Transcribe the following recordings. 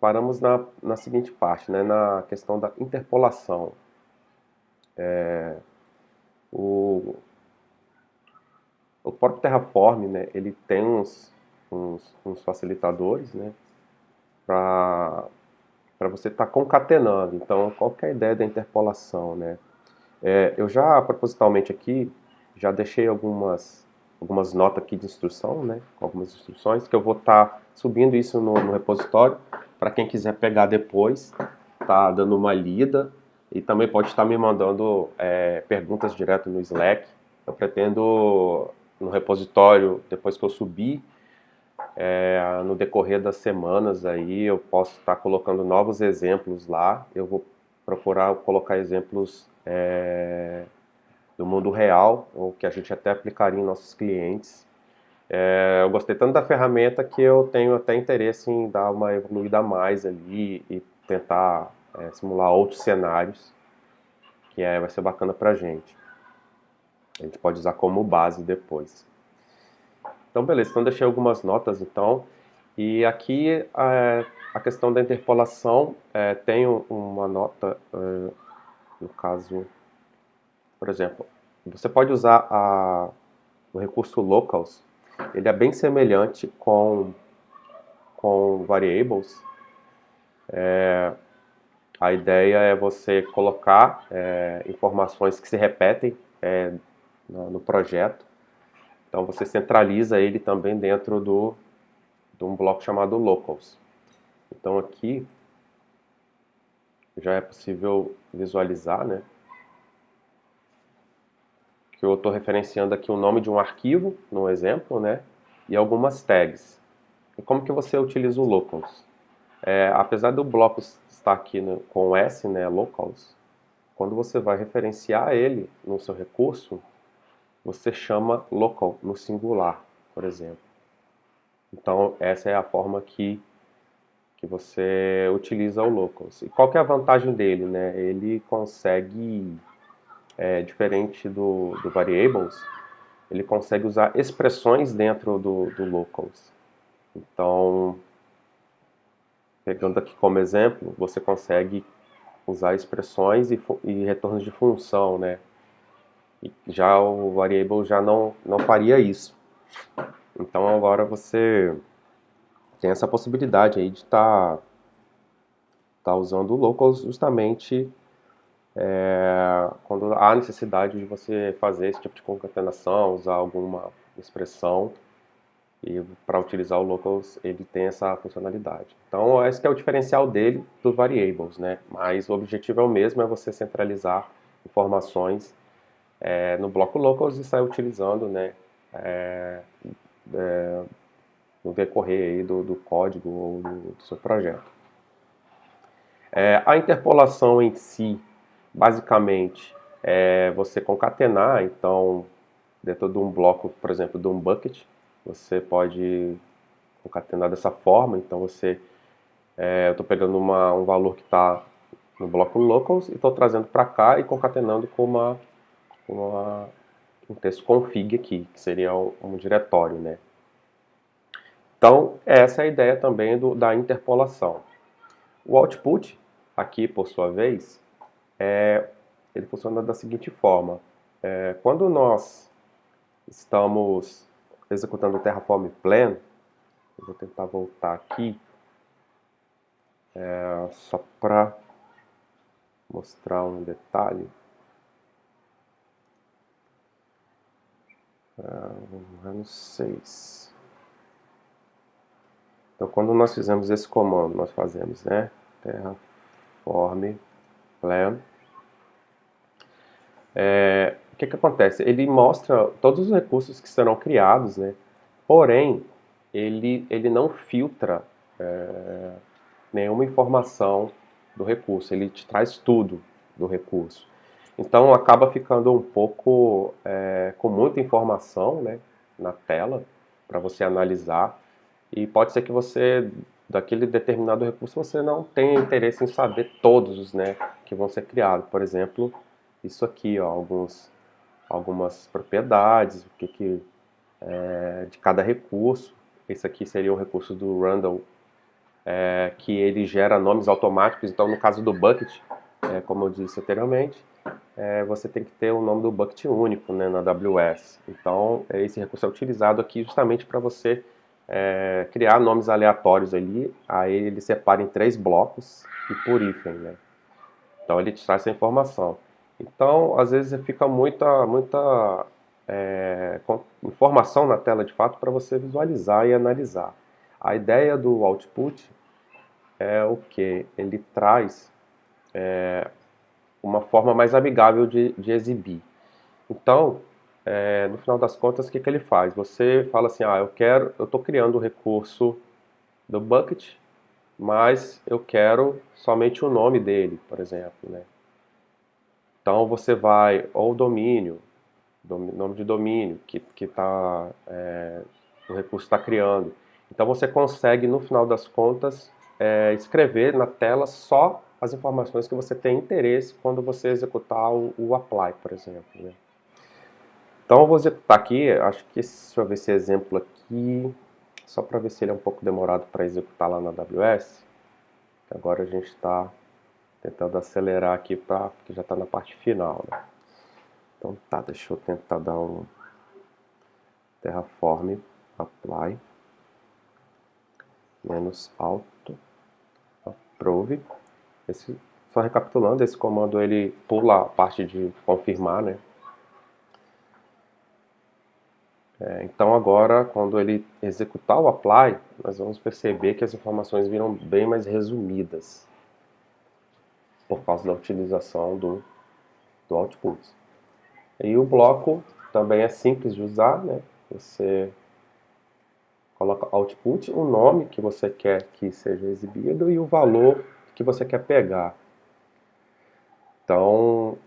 paramos na seguinte parte, né, na questão da interpolação. O, o próprio Terraform, né, ele tem uns facilitadores, né, para você estar concatenando. Então, qual que é a ideia da interpolação, né? Eu já, propositalmente aqui, já deixei algumas notas aqui de instrução, né, com algumas instruções, que eu vou estar subindo isso no repositório, para quem quiser pegar depois, tá dando uma lida, e também pode estar me mandando perguntas direto no Slack. Eu pretendo, no repositório, depois que eu subir, no decorrer das semanas aí, eu posso estar colocando novos exemplos lá. Eu vou procurar colocar exemplos do mundo real, o que a gente até aplicaria em nossos clientes. Eu gostei tanto da ferramenta que eu tenho até interesse em dar uma evoluída a mais ali e tentar simular outros cenários, que vai ser bacana pra gente. A gente pode usar como base depois. Então, beleza. Então, deixei algumas notas, então. E aqui, a questão da interpolação, tem uma nota, no caso, por exemplo, você pode usar o recurso locals. Ele é bem semelhante com variables. A ideia é você colocar informações que se repetem no projeto. Então você centraliza ele também dentro de um bloco chamado locals. Então aqui já é possível visualizar, né, que eu estou referenciando aqui o nome de um arquivo, no exemplo, né, e algumas tags. E como que você utiliza o locals? Apesar do bloco estar aqui com S, né, locals, quando você vai referenciar ele no seu recurso, você chama local no singular, por exemplo. Então, essa é a forma que você utiliza o locals. E qual que é a vantagem dele, né? Ele consegue, diferente do variables, ele consegue usar expressões dentro do locals. Então, pegando aqui como exemplo, você consegue usar expressões e retornos de função, né? E já o variable já não faria isso. Então agora você tem essa possibilidade aí de tá usando o locals justamente quando há necessidade de você fazer esse tipo de concatenação, usar alguma expressão, e para utilizar o locals ele tem essa funcionalidade. Então esse que é o diferencial dele dos variables, né? Mas o objetivo é o mesmo, é você centralizar informações no bloco locals e sair utilizando, né, no decorrer aí do código ou do seu projeto. A interpolação em si, basicamente, é você concatenar, então, dentro de um bloco, por exemplo, de um bucket, você pode concatenar dessa forma. Então, eu estou pegando um valor que está no bloco locals e estou trazendo para cá e concatenando com um texto config aqui, que seria um diretório, né? Então, essa é a ideia também da interpolação. O output, aqui por sua vez, ele funciona da seguinte forma. Quando nós estamos executando o Terraform Plan, eu vou tentar voltar aqui, só para mostrar um detalhe. Ano 6. Então, quando nós fizemos esse comando, nós fazemos, né, Terraform Plan. O que acontece? Ele mostra todos os recursos que serão criados, né? Porém, ele não filtra nenhuma informação do recurso, ele te traz tudo do recurso. Então acaba ficando um pouco com muita informação, né, na tela para você analisar, e pode ser que você, daquele determinado recurso, você não tenha interesse em saber todos, né, que vão ser criados. Por exemplo, isso aqui, ó, algumas propriedades, o que de cada recurso. Esse aqui seria o recurso do Randall que ele gera nomes automáticos. Então, no caso do bucket, como eu disse anteriormente, você tem que ter o nome do bucket único, né, na AWS. Então, esse recurso é utilizado aqui justamente para você criar nomes aleatórios ali. Aí ele separa em 3 blocos e por hífen, né? Então ele te traz essa informação. Então, às vezes fica muita informação na tela de fato para você visualizar e analisar. A ideia do output é o que? Ele traz uma forma mais amigável de exibir. Então, no final das contas, o que ele faz? Você fala assim, eu estou criando o recurso do bucket, mas eu quero somente o nome dele, por exemplo, né? Então você vai, ou domínio, nome de domínio o recurso está criando. Então você consegue, no final das contas, escrever na tela só as informações que você tem interesse quando você executar o apply, por exemplo, né? Então eu vou executar aqui, acho que deixa eu ver esse exemplo aqui, só para ver se ele é um pouco demorado para executar lá na AWS. Agora a gente está tentando acelerar aqui porque já está na parte final, né? Então tá, deixa eu tentar dar um Terraform apply -auto approve. Só recapitulando, esse comando ele pula a parte de confirmar, né? Então agora, quando ele executar o apply, nós vamos perceber que as informações viram bem mais resumidas por causa da utilização do output. E o bloco também é simples de usar, né? Você coloca output, o nome que você quer que seja exibido e o valor que você quer pegar. Então,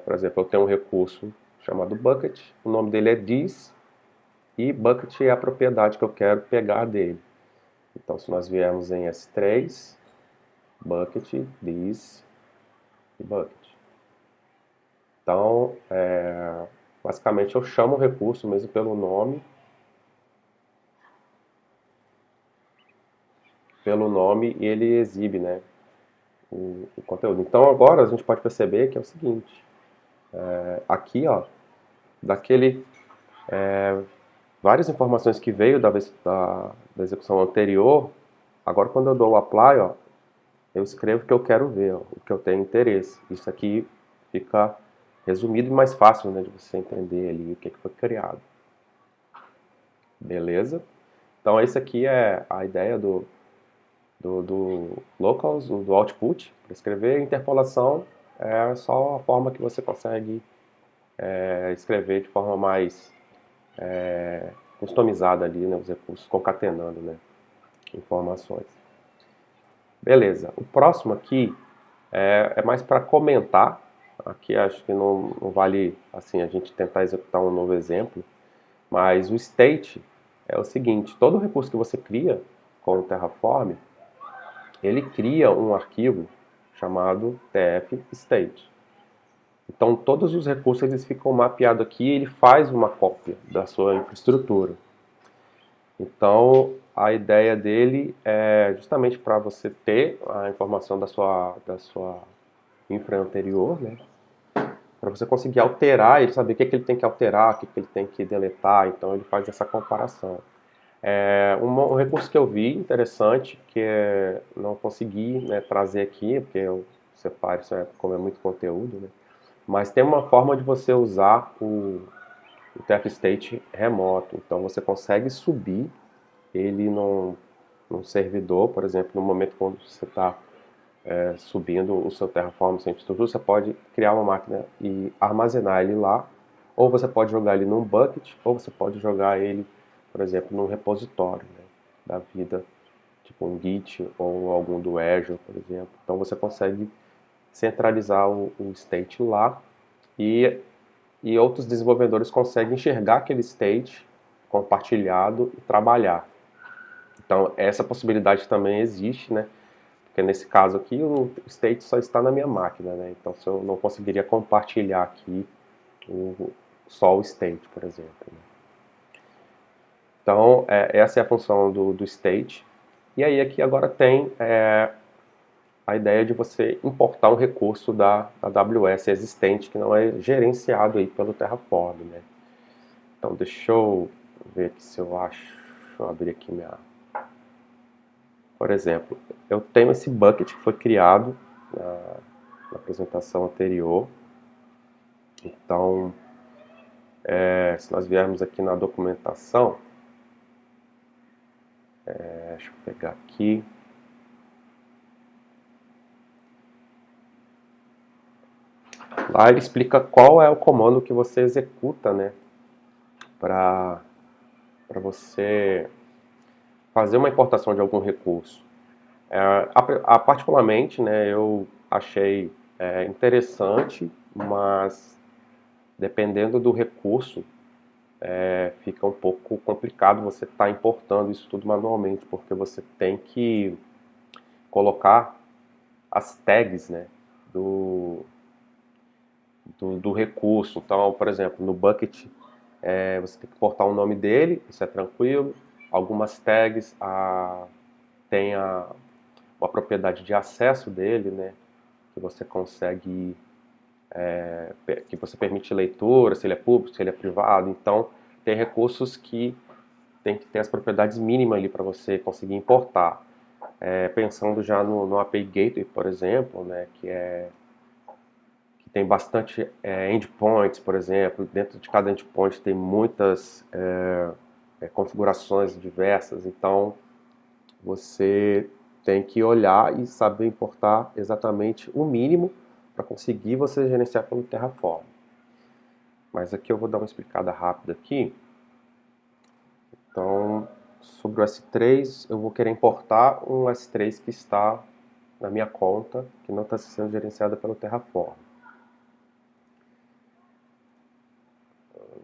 por exemplo, eu tenho um recurso chamado bucket, o nome dele é this, e bucket é a propriedade que eu quero pegar dele. Então, se nós viermos em S3, bucket, this e bucket. Então, basicamente eu chamo o recurso mesmo pelo nome e ele exibe, né, o conteúdo. Então agora a gente pode perceber que é o seguinte, aqui ó, várias informações que veio da execução anterior, agora quando eu dou o apply, ó, eu escrevo o que eu quero ver, ó, o que eu tenho interesse. Isso aqui fica resumido e mais fácil, né, de você entender ali o que foi criado. Beleza? Então essa aqui é a ideia do locals, do output, para escrever. Interpolação é só a forma que você consegue escrever de forma mais customizada ali, né, os recursos, concatenando, né, informações. Beleza. O próximo aqui é mais para comentar. Aqui acho que não vale assim a gente tentar executar um novo exemplo, mas o state é o seguinte: todo recurso que você cria com o Terraform, ele cria um arquivo chamado tf-state. Então todos os recursos eles ficam mapeados aqui e ele faz uma cópia da sua infraestrutura. Então a ideia dele é justamente para você ter a informação da sua infra anterior, né? Para você conseguir alterar, ele saber o que ele tem que alterar, o que ele tem que deletar, então ele faz essa comparação. Um recurso que eu vi interessante, que não consegui, né, trazer aqui, porque eu separo isso, como é muito conteúdo, né? Mas tem uma forma de você usar o TF-State remoto. Então você consegue subir ele num servidor, por exemplo, no momento quando você está subindo o seu Terraform sem estrutura, você pode criar uma máquina e armazenar ele lá, ou você pode jogar ele num bucket, ou você pode jogar ele, por exemplo, num repositório, né, da vida, tipo um Git ou algum do Azure, por exemplo. Então você consegue centralizar o state lá e outros desenvolvedores conseguem enxergar aquele state compartilhado e trabalhar. Então essa possibilidade também existe, né? Porque nesse caso aqui o state só está na minha máquina, né? Então se eu não conseguiria compartilhar aqui só o state, por exemplo, né? Então essa é a função do state. E aí aqui agora tem a ideia de você importar um recurso da AWS existente que não é gerenciado aí pelo Terraform, né? Então deixa eu ver aqui se eu acho. Deixa eu abrir aqui minha. Por exemplo, eu tenho esse bucket que foi criado na apresentação anterior. Então, se nós viermos aqui na documentação, deixa eu pegar aqui. Lá ele explica qual é o comando que você executa, né, para você fazer uma importação de algum recurso. Particularmente, né, eu achei interessante, mas dependendo do recurso, fica um pouco complicado você estar importando isso tudo manualmente, porque você tem que colocar as tags, né, do recurso. Então, por exemplo, no bucket você tem que importar o nome dele, isso é tranquilo. Algumas tags tem uma propriedade de acesso dele, né, que você consegue, que você permite leitura, se ele é público, se ele é privado. Então, tem recursos que tem que ter as propriedades mínimas ali para você conseguir importar. Pensando já no API Gateway, por exemplo, né, que tem bastante endpoints, por exemplo. Dentro de cada endpoint tem muitas configurações diversas, então você tem que olhar e saber importar exatamente o mínimo para conseguir você gerenciar pelo Terraform. Mas aqui eu vou dar uma explicada rápida aqui. Então, sobre o S3, eu vou querer importar um S3 que está na minha conta, que não está sendo gerenciada pelo Terraform.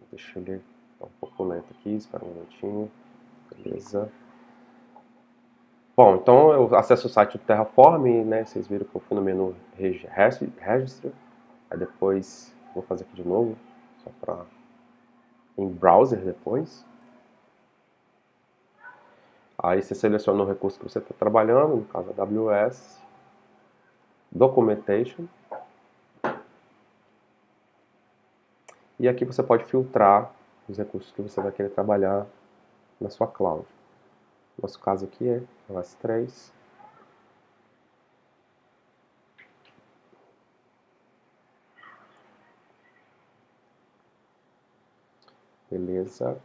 Deixa eu ler, tá um pouco lento aqui, espera um minutinho. Beleza. Bom, então eu acesso o site do Terraform, né? Vocês viram que eu fui no menu Register. Aí depois vou fazer aqui de novo, só para em browser depois. Aí você seleciona o recurso que você está trabalhando, no caso a AWS, Documentation. E aqui você pode filtrar os recursos que você vai querer trabalhar na sua cloud. Nosso caso aqui é o S3. Beleza.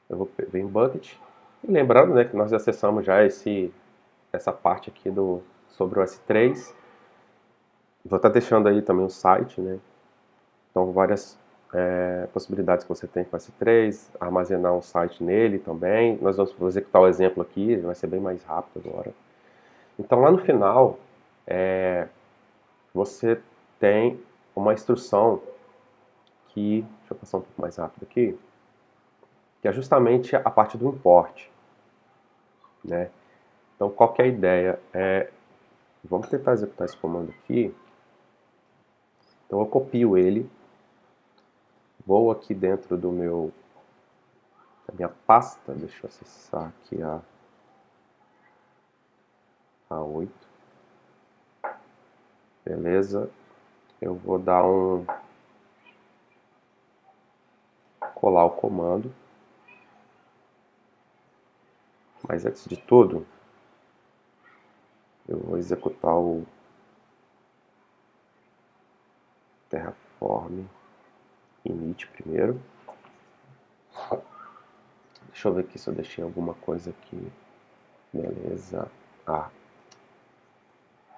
Eu vou ver em bucket. E lembrando, né, que nós acessamos já essa parte aqui sobre o S3. Vou estar deixando aí também o site, né? Então, várias possibilidades que você tem com o S3, armazenar um site nele também. Nós vamos executar o exemplo aqui, vai ser bem mais rápido agora. Então, lá no final, você tem uma instrução que, deixa eu passar um pouco mais rápido aqui, que é justamente a parte do import, né? Então, qual que é a ideia? Vamos tentar executar esse comando aqui. Então, eu copio ele, vou aqui dentro da minha pasta, deixa eu acessar aqui a 8. Beleza. Eu vou dar colar o comando. Mas antes de tudo, eu vou executar o Terraform init primeiro. Deixa eu ver aqui se eu deixei alguma coisa aqui. Beleza.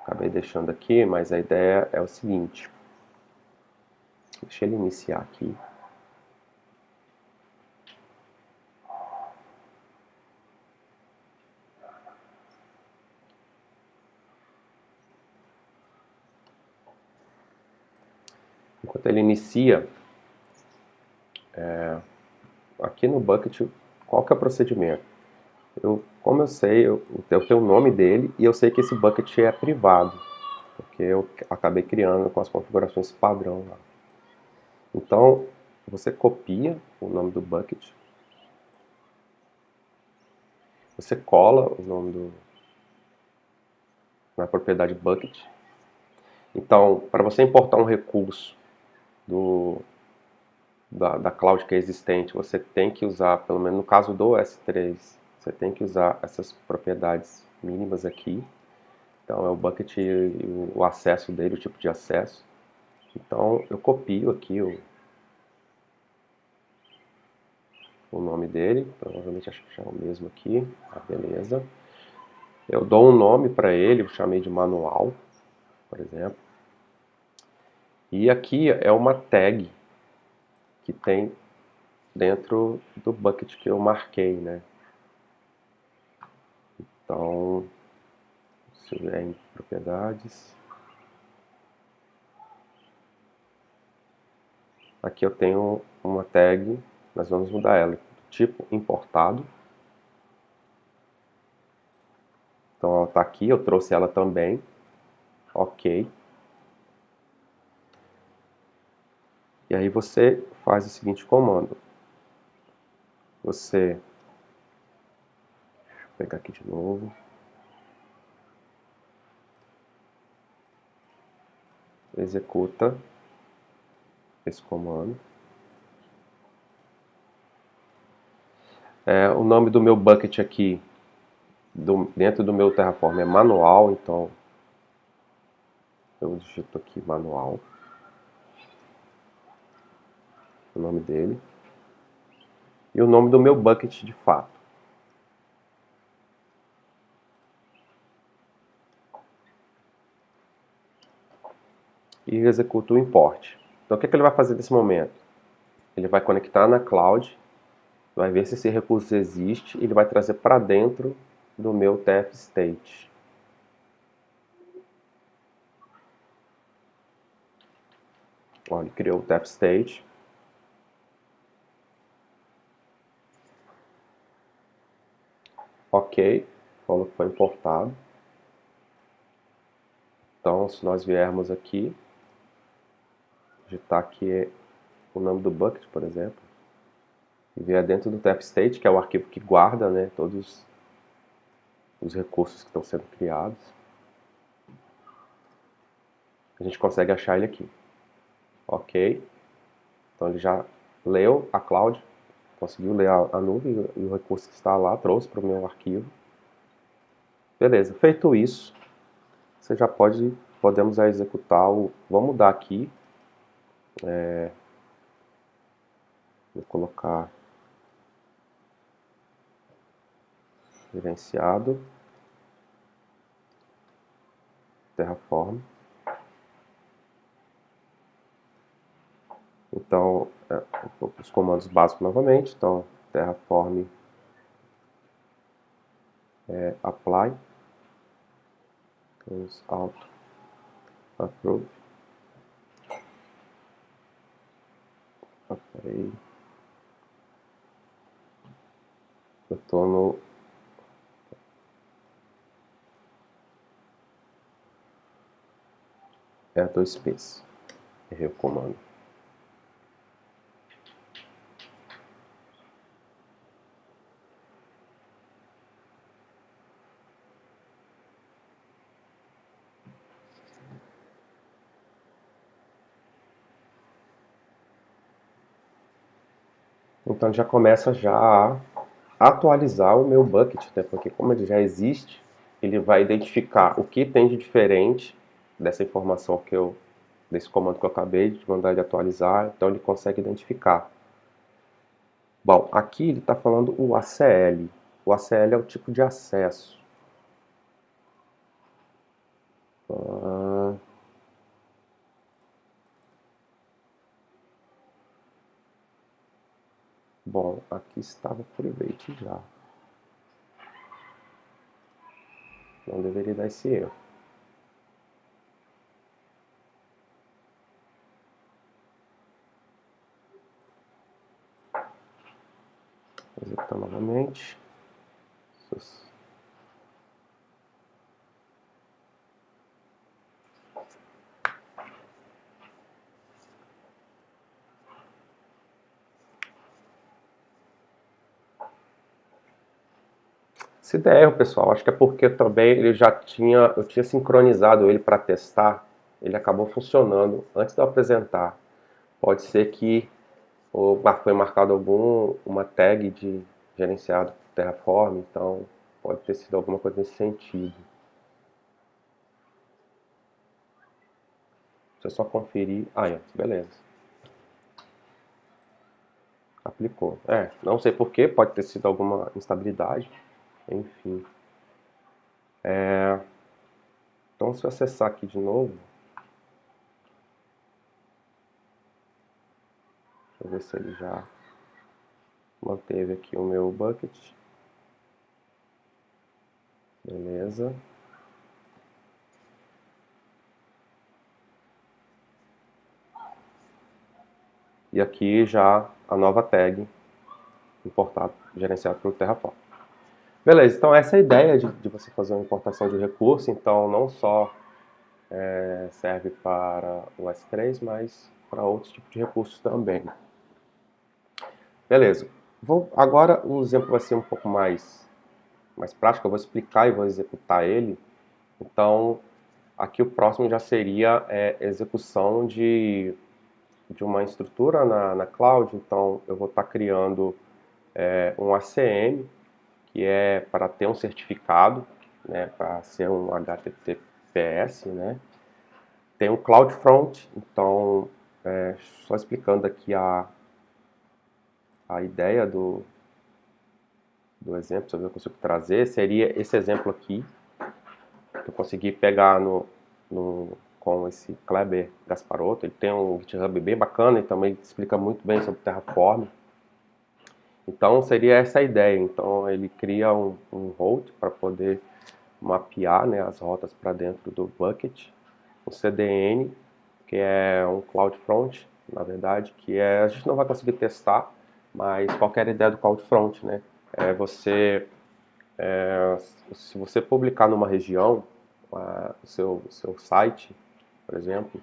Acabei deixando aqui, mas a ideia é o seguinte. Deixa ele iniciar aqui. Enquanto ele inicia, aqui no bucket, qual que é o procedimento? Como eu sei, eu tenho o nome dele e eu sei que esse bucket é privado, porque eu acabei criando com as configurações padrão lá. Então, você copia o nome do bucket, você cola o nome na propriedade bucket. Então, para você importar um recurso da cloud que é existente, você tem que usar, pelo menos no caso do S3, você tem que usar essas propriedades mínimas aqui. Então, é o bucket e o acesso dele, o tipo de acesso. Então, eu copio aqui o nome dele, provavelmente acho que já é o mesmo aqui, beleza. Eu dou um nome para ele, eu chamei de manual, por exemplo. E aqui é uma tag que tem dentro do bucket que eu marquei, né? Então, se vier em propriedades, aqui eu tenho uma tag, nós vamos mudar ela, tipo importado. Então ela está aqui, eu trouxe ela também, ok. E aí você faz o seguinte comando, você, deixa eu pegar aqui de novo, executa esse comando. O nome do meu bucket aqui, dentro do meu Terraform é manual, então eu digito aqui manual, o nome dele, e o nome do meu bucket de fato. E executo o import. Então o que ele vai fazer nesse momento? Ele vai conectar na cloud, vai ver se esse recurso existe e ele vai trazer para dentro do meu TF State. Ó, ele criou o TF State. Ok, falou que foi importado. Então, se nós viermos aqui, digitar aqui o nome do bucket, por exemplo, e vier dentro do TF State, que é o arquivo que guarda, né, todos os recursos que estão sendo criados, a gente consegue achar ele aqui. Ok, então ele já leu a cloud, conseguiu ler a nuvem e o recurso que está lá, trouxe para o meu arquivo. Beleza, feito isso, você já podemos executar vamos mudar aqui, vou colocar gerenciado, Terraform. Então, os comandos básicos novamente, então Terraform apply, vamos auto approve, eu estou no R2Space, errei o comando. Então já começa já a atualizar o meu bucket, né? Porque como ele já existe, ele vai identificar o que tem de diferente dessa informação desse comando que eu acabei de mandar ele atualizar, então ele consegue identificar. Bom, aqui ele está falando o ACL. O ACL é o tipo de acesso. Bom, aqui estava private já. Não deveria dar esse erro. Vou executar novamente. Se der erro, pessoal, acho que é porque também eu tinha sincronizado ele para testar, ele acabou funcionando antes de eu apresentar. Pode ser que foi marcado uma tag de gerenciado por Terraform, então pode ter sido alguma coisa nesse sentido. Deixa eu só conferir. Aí, beleza. Aplicou. Não sei porquê, pode ter sido alguma instabilidade. Enfim. Então, se eu acessar aqui de novo, deixa eu ver se ele já manteve aqui o meu bucket. Beleza. E aqui já a nova tag importada, gerenciada pelo Terraform. Beleza, então essa é a ideia de você fazer uma importação de recurso. Então não só serve para o S3, mas para outros tipos de recursos também. Beleza. Agora o exemplo vai ser um pouco mais prático, eu vou explicar e vou executar ele. Então, aqui o próximo já seria execução de uma estrutura na cloud. Então, eu vou estar criando um ACM, que é para ter um certificado, né, para ser um HTTPS, né? Tem um CloudFront, então, só explicando aqui a ideia do exemplo, se eu consigo trazer, seria esse exemplo aqui, que eu consegui pegar com esse Kleber Gasparotto. Ele tem um GitHub bem bacana e também explica muito bem sobre Terraform. Então seria essa a ideia. Então ele cria um route para poder mapear, né, as rotas para dentro do bucket, o CDN, que é um CloudFront, na verdade, a gente não vai conseguir testar, mas qualquer ideia do CloudFront, né, se você publicar numa região, o seu site, por exemplo,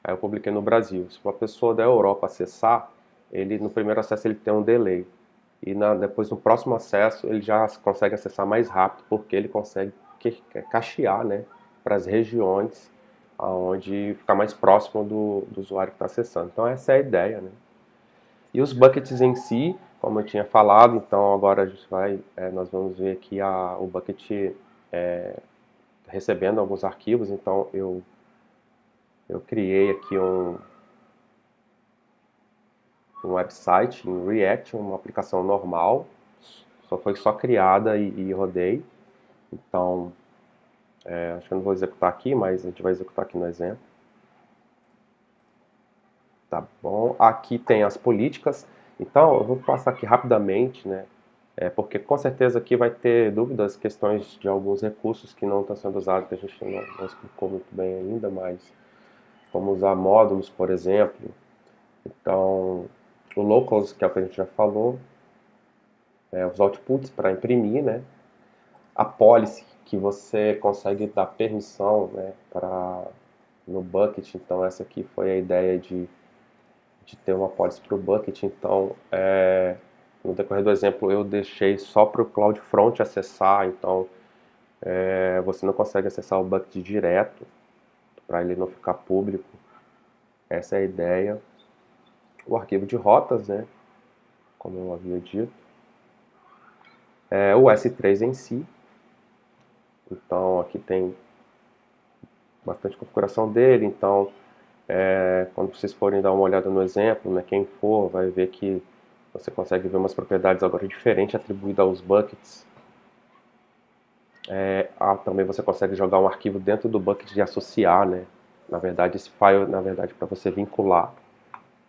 aí eu publiquei no Brasil. Se uma pessoa da Europa acessar, no primeiro acesso ele tem um delay. E depois no próximo acesso ele já consegue acessar mais rápido, porque ele consegue cachear, né, para as regiões onde ficar mais próximo do usuário que está acessando. Então essa é a ideia, né? E os buckets em si, como eu tinha falado, então agora nós vamos ver aqui o bucket recebendo alguns arquivos. Então eu criei aqui um website em React, uma aplicação normal, foi criada e rodei. Então, acho que eu não vou executar aqui, mas a gente vai executar aqui no exemplo. Tá bom. Aqui tem as políticas. Então, eu vou passar aqui rapidamente, né? Porque com certeza aqui vai ter dúvidas, questões de alguns recursos que não estão sendo usados, que a gente não explicou muito bem ainda, mas como usar módulos, por exemplo. Então, o locals, que é o que a gente já falou, os outputs para imprimir, né? A policy, que você consegue dar permissão, né, no bucket. Então essa aqui foi a ideia de ter uma policy para o bucket. Então, no decorrer do exemplo, eu deixei só para o CloudFront acessar. Então, você não consegue acessar o bucket direto, para ele não ficar público. Essa é a ideia. O arquivo de rotas, né, como eu havia dito. O S3 em si. Então, aqui tem bastante configuração dele. Então, quando vocês forem dar uma olhada no exemplo, né, quem for vai ver que você consegue ver umas propriedades agora diferentes atribuídas aos buckets. Também você consegue jogar um arquivo dentro do bucket e associar, né? Na verdade, esse file, para você vincular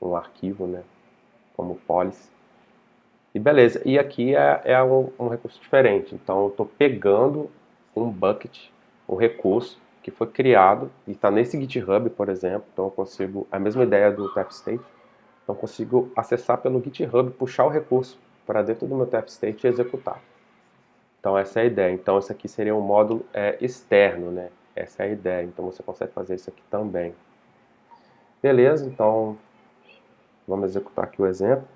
um arquivo, né, como policy. E beleza, e aqui é um recurso diferente. Então, eu estou pegando um bucket, um recurso que foi criado e está nesse GitHub, por exemplo. Então, eu consigo, a mesma ideia do TFState, então eu consigo acessar pelo GitHub, puxar o recurso para dentro do meu TFState e executar. Então, essa é a ideia. Então, esse aqui seria um módulo externo, né? Essa é a ideia. Então, você consegue fazer isso aqui também. Beleza, então vamos executar aqui o exemplo.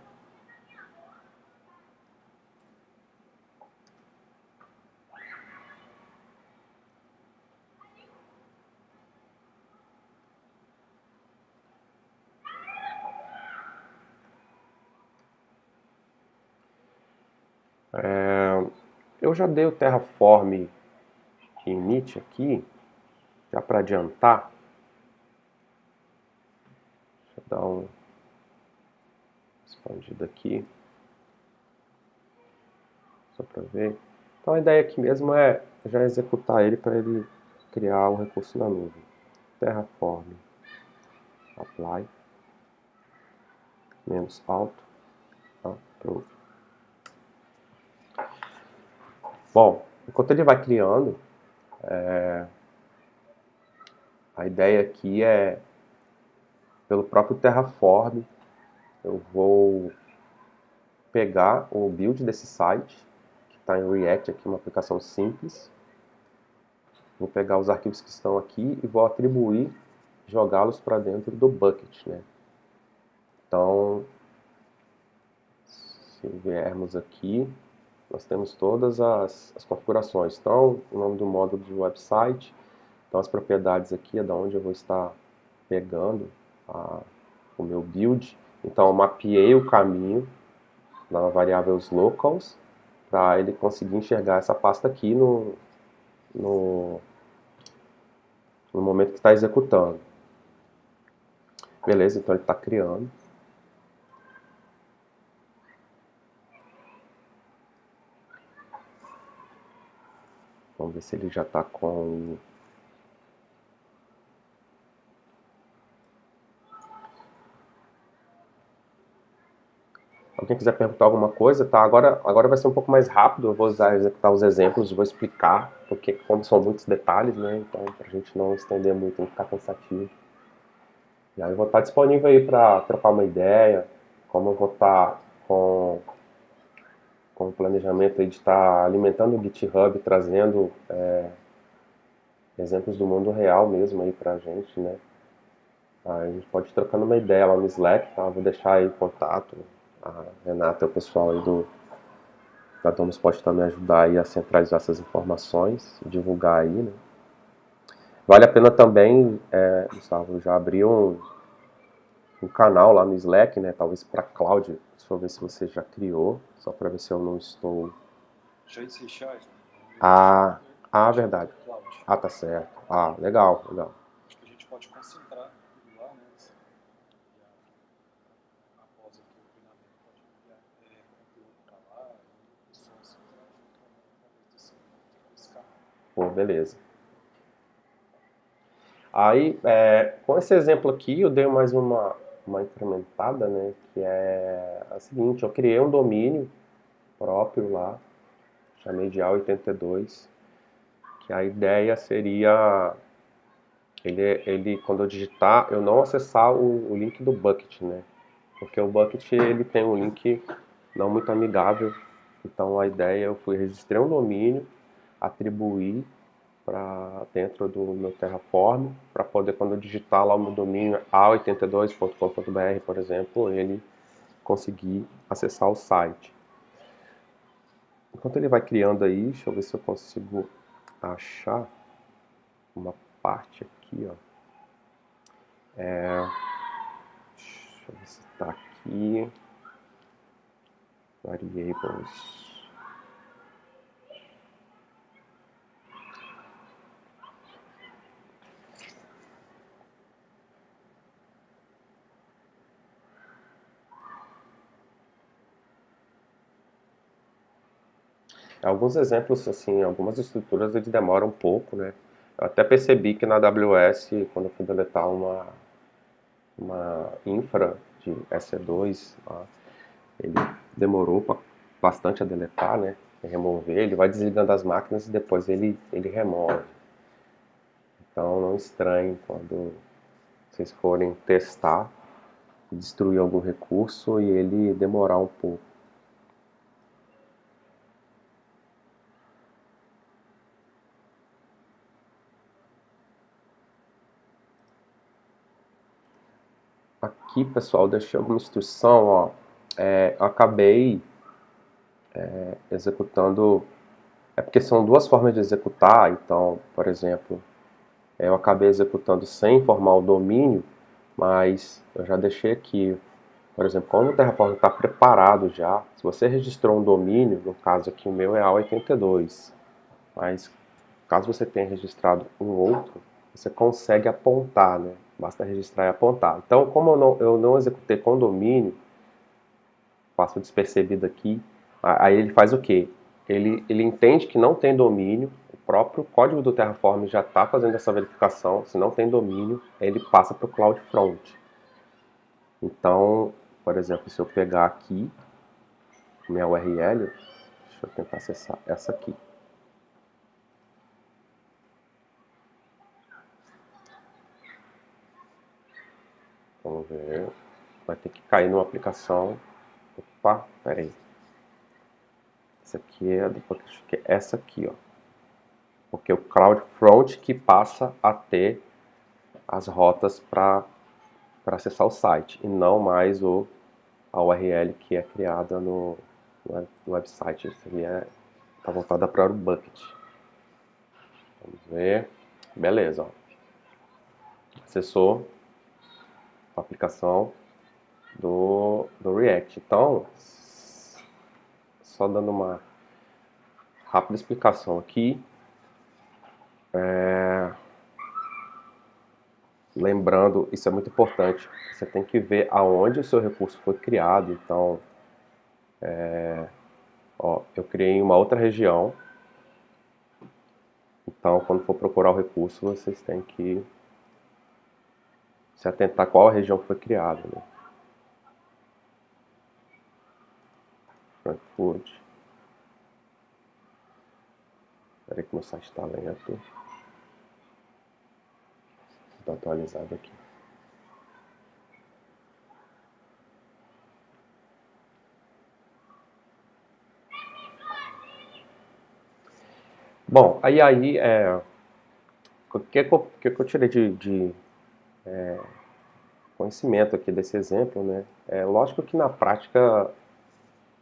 Eu já dei o Terraform init aqui, já para adiantar. Deixa eu dar um expandido aqui, só para ver. Então a ideia aqui mesmo é já executar ele para ele criar o recurso na nuvem. Terraform apply menos auto approve. Bom, enquanto ele vai criando, a ideia aqui é, pelo próprio Terraform, eu vou pegar o build desse site, que está em React aqui, uma aplicação simples. Vou pegar os arquivos que estão aqui e vou atribuir, jogá-los para dentro do bucket, né? Então, se viermos aqui, nós temos todas as configurações. Então, o nome do módulo de website, então as propriedades aqui é da onde eu vou estar pegando o meu build. Então, eu mapeei o caminho na variável locals para ele conseguir enxergar essa pasta aqui no momento que está executando. Beleza, então ele está criando. Vamos ver se ele já está com... Alguém quiser perguntar alguma coisa, tá? Agora vai ser um pouco mais rápido, eu vou executar os exemplos, vou explicar, porque como são muitos detalhes, né? Então, para a gente não estender muito, não ficar cansativo. E aí eu vou estar disponível aí para trocar uma ideia, como eu vou estar com o planejamento aí de estar alimentando o GitHub, trazendo exemplos do mundo real mesmo aí pra gente, né? Aí a gente pode ir trocando uma ideia lá no Slack, tá? Vou deixar aí o contato. A Renata e o pessoal aí da Domus pode também ajudar aí a centralizar essas informações, divulgar aí, né? Vale a pena também, Gustavo, já abrir um canal lá no Slack, né? Talvez para Cloud. Deixa eu ver se você já criou, só para ver se eu não estou... Já iniciar, Verdade. Cloud. Tá certo. Legal. Acho que a gente pode concentrar tudo lá, né? Após aqui o treinamento, pode enviar conteúdo para lá, pessoas que Pô, beleza. Aí, com esse exemplo aqui, eu dei mais uma incrementada, né? Que é a seguinte, eu criei um domínio próprio lá, chamei de A82, que a ideia seria, quando eu digitar, eu não acessar o link do Bucket, né? Porque o Bucket, ele tem um link não muito amigável, então a ideia, eu registrei um domínio, atribuí para dentro do meu Terraform, para poder, quando eu digitar lá o meu domínio a82.com.br, por exemplo, ele conseguir acessar o site. Enquanto ele vai criando aí, deixa eu ver se eu consigo achar uma parte aqui, ó. Deixa eu ver se está aqui. Variables. Alguns exemplos, assim, algumas estruturas eles demoram um pouco, né? Eu até percebi que na AWS, quando eu fui deletar uma infra de EC2, ele demorou bastante a deletar, né? Remover, ele vai desligando as máquinas e depois ele remove. Então não estranhe quando vocês forem testar, destruir algum recurso e ele demorar um pouco. Aqui, pessoal, deixei alguma instrução, ó. Eu acabei executando... É porque são duas formas de executar, então, por exemplo, eu acabei executando sem informar o domínio, mas eu já deixei aqui Por exemplo, quando o Terraform está preparado já, se você registrou um domínio, no caso aqui o meu é A82, mas caso você tenha registrado um outro, você consegue apontar, né? Basta registrar e apontar. Então, como eu não executei com domínio, passo despercebido aqui, aí ele faz o quê? Ele entende que não tem domínio, o próprio código do Terraform já está fazendo essa verificação, se não tem domínio, aí ele passa para o CloudFront. Então, por exemplo, se eu pegar aqui minha URL, deixa eu tentar acessar essa aqui. Vamos ver. Vai ter que cair numa aplicação. Opa, peraí. Essa aqui é essa aqui, ó. Porque o CloudFront que passa a ter as rotas para acessar o site e não mais a URL que é criada no website. Isso aqui está voltada para o bucket. Vamos ver. Beleza, ó. Acessou a aplicação do React. Então, só dando uma rápida explicação aqui. Lembrando, isso é muito importante, você tem que ver aonde o seu recurso foi criado. Então, ó, eu criei em uma outra região. Então, quando for procurar o recurso, vocês têm que se atentar a qual a região que foi criada, né? Frankfurt. Espera que meu site está lento. Está atualizado aqui. Bom, o que eu tirei de conhecimento aqui desse exemplo, né? É lógico que na prática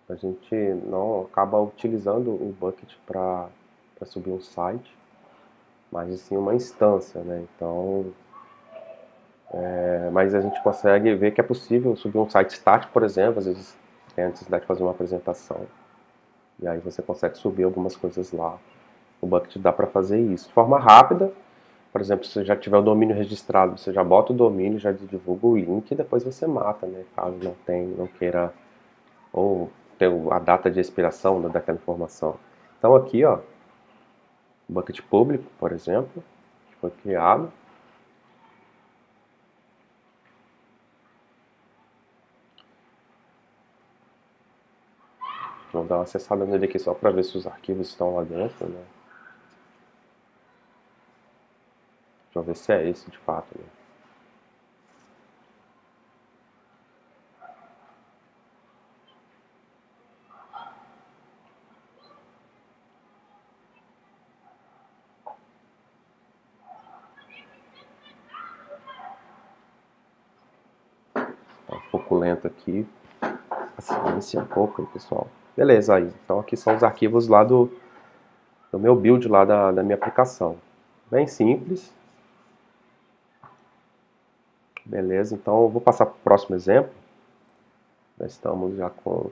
a gente não acaba utilizando o bucket para subir um site, mas sim uma instância, né? Então, mas a gente consegue ver que é possível subir um site estático, por exemplo, às vezes tem a necessidade de fazer uma apresentação, e aí você consegue subir algumas coisas lá. O bucket dá para fazer isso de forma rápida. Por exemplo, se você já tiver o domínio registrado, você já bota o domínio, já divulga o link e depois você mata, né? Caso não queira ou ter a data de expiração daquela informação. Então aqui, ó, o bucket público, por exemplo, que foi criado. Vou dar uma acessada nele aqui só para ver se os arquivos estão lá dentro, né? Deixa eu ver se é esse de fato, né? Tá um pouco lento aqui. Paciência um pouco, pessoal. Beleza, aí. Então aqui são os arquivos lá do meu build lá da minha aplicação. Bem simples. Beleza, então eu vou passar para o próximo exemplo. Já estamos já com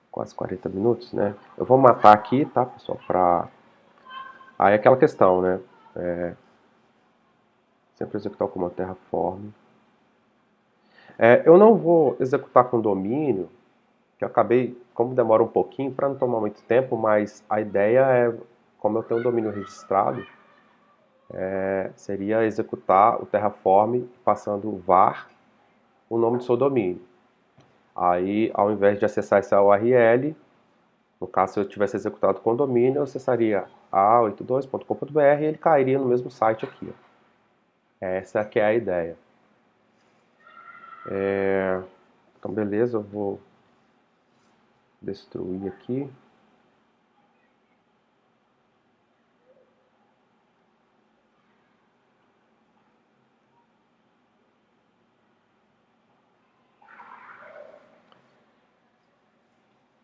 quase 40 minutos, né? Eu vou matar aqui, tá, pessoal, para... Aí é aquela questão, né? Sempre executar o comando Terraform. Eu não vou executar com domínio, que eu acabei, como demora um pouquinho, para não tomar muito tempo, mas a ideia é, como eu tenho o domínio registrado, seria executar o Terraform passando o var, o nome do seu domínio. Aí, ao invés de acessar essa URL, no caso, se eu tivesse executado com domínio, eu acessaria a82.com.br e ele cairia no mesmo site aqui. Ó. Essa que é a ideia. Então, beleza, eu vou destruir aqui.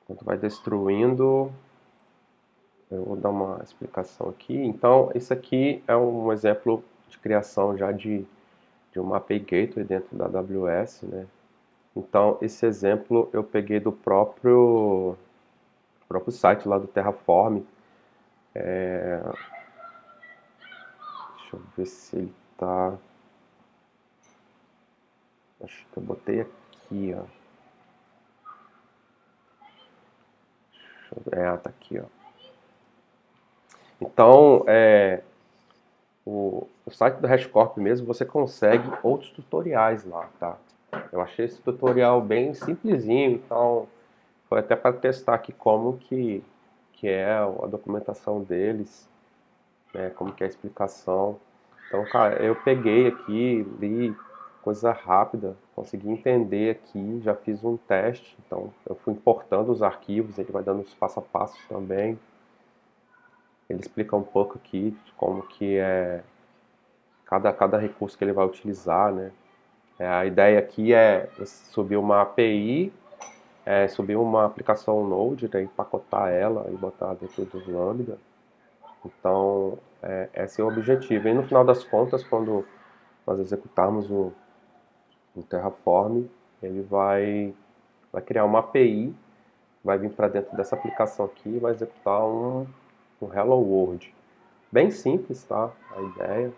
Enquanto vai destruindo, eu vou dar uma explicação aqui. Então, esse aqui é um exemplo de criação já de de uma API Gateway dentro da AWS, né? Então, esse exemplo eu peguei do próprio site lá do Terraform. Deixa eu ver se ele tá... Acho que eu botei aqui, ó. Tá aqui, ó. Então, o site do HashiCorp mesmo, você consegue outros tutoriais lá, tá? Eu achei esse tutorial bem simplesinho, então foi até para testar aqui como que é a documentação deles, né? Como que é a explicação. Então, cara, eu peguei aqui, li coisa rápida, consegui entender aqui, já fiz um teste, então eu fui importando os arquivos, ele vai dando os passo a passo também. Ele explica um pouco aqui de como que é cada recurso que ele vai utilizar, né? A ideia aqui é subir uma API, subir uma aplicação Node, né, empacotar ela e botar dentro do Lambda. Então, esse é o objetivo. E no final das contas, quando nós executarmos o Terraform, ele vai criar uma API, vai vir para dentro dessa aplicação aqui e vai executar um Hello World. Bem simples, tá? A ideia.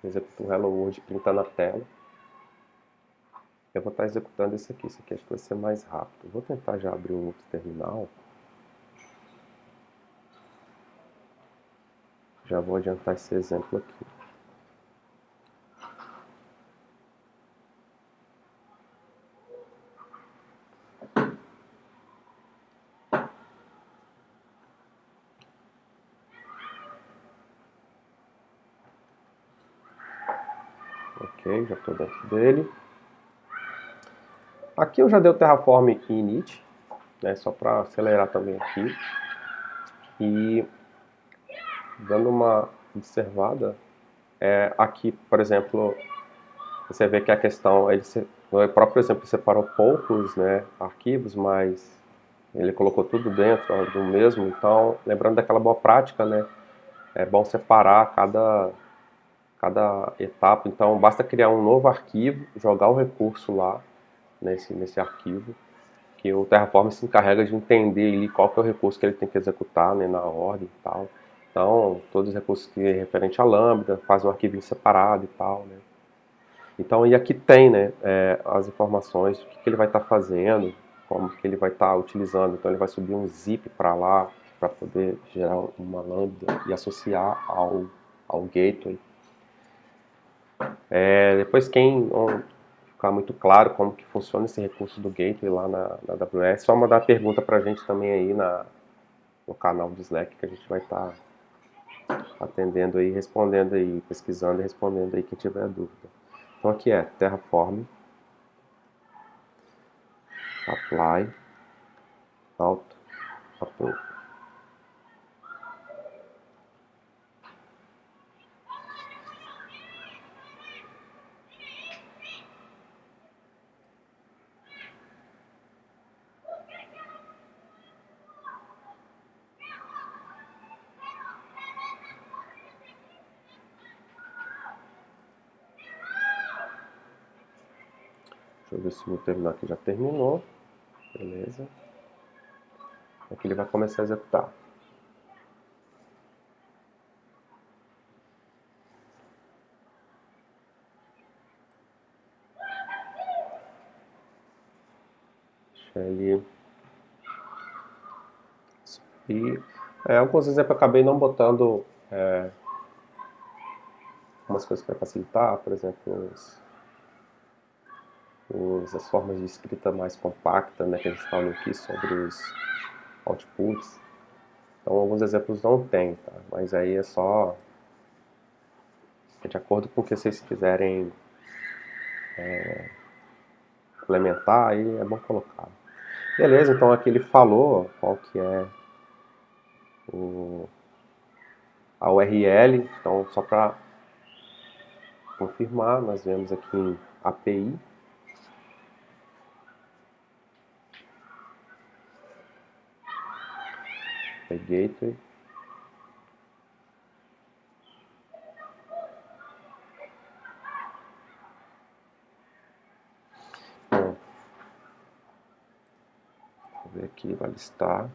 Executa um Hello World printando a tela. Eu vou estar executando esse aqui acho que vai ser mais rápido. Vou tentar já abrir um outro terminal. Já vou adiantar esse exemplo aqui. Ok, já estou dentro dele. Aqui eu já dei o Terraform init, né, só para acelerar também aqui. E dando uma observada, aqui, por exemplo, você vê que a questão, no próprio exemplo, separou poucos, né, arquivos, mas ele colocou tudo dentro do mesmo. Então, lembrando daquela boa prática, né, é bom separar cada etapa. Então, basta criar um novo arquivo, jogar o recurso lá nesse arquivo, que o Terraform se encarrega de entender ali qual que é o recurso que ele tem que executar, né, na ordem e tal. Então, todos os recursos que é referente a Lambda, faz um arquivinho separado e tal, né. Então, e aqui tem, né, as informações do que ele vai estar fazendo, como que ele vai estar utilizando. Então, ele vai subir um zip para lá, para poder gerar uma Lambda e associar ao gateway. Depois, quem ficar muito claro como que funciona esse recurso do gateway lá na AWS, só mandar pergunta para a gente também aí no canal do Slack, que a gente vai estar atendendo aí, respondendo aí, pesquisando e respondendo aí quem tiver dúvida. Então aqui Terraform, Apply, Auto, Approve. Deixa eu ver se o meu terminal aqui já terminou. Beleza. Aqui ele vai começar a executar. Deixa ele subir. Alguns exemplos eu acabei não botando algumas coisas para facilitar, por exemplo, as formas de escrita mais compacta, né, que a gente falou aqui sobre os outputs. Então, alguns exemplos não tem, tá? Mas aí é só de acordo com o que vocês quiserem implementar, aí é bom colocar. Beleza, então aqui ele falou qual que é a URL. Então, só para confirmar, nós vemos aqui em API. Gateway. aqui vai listar.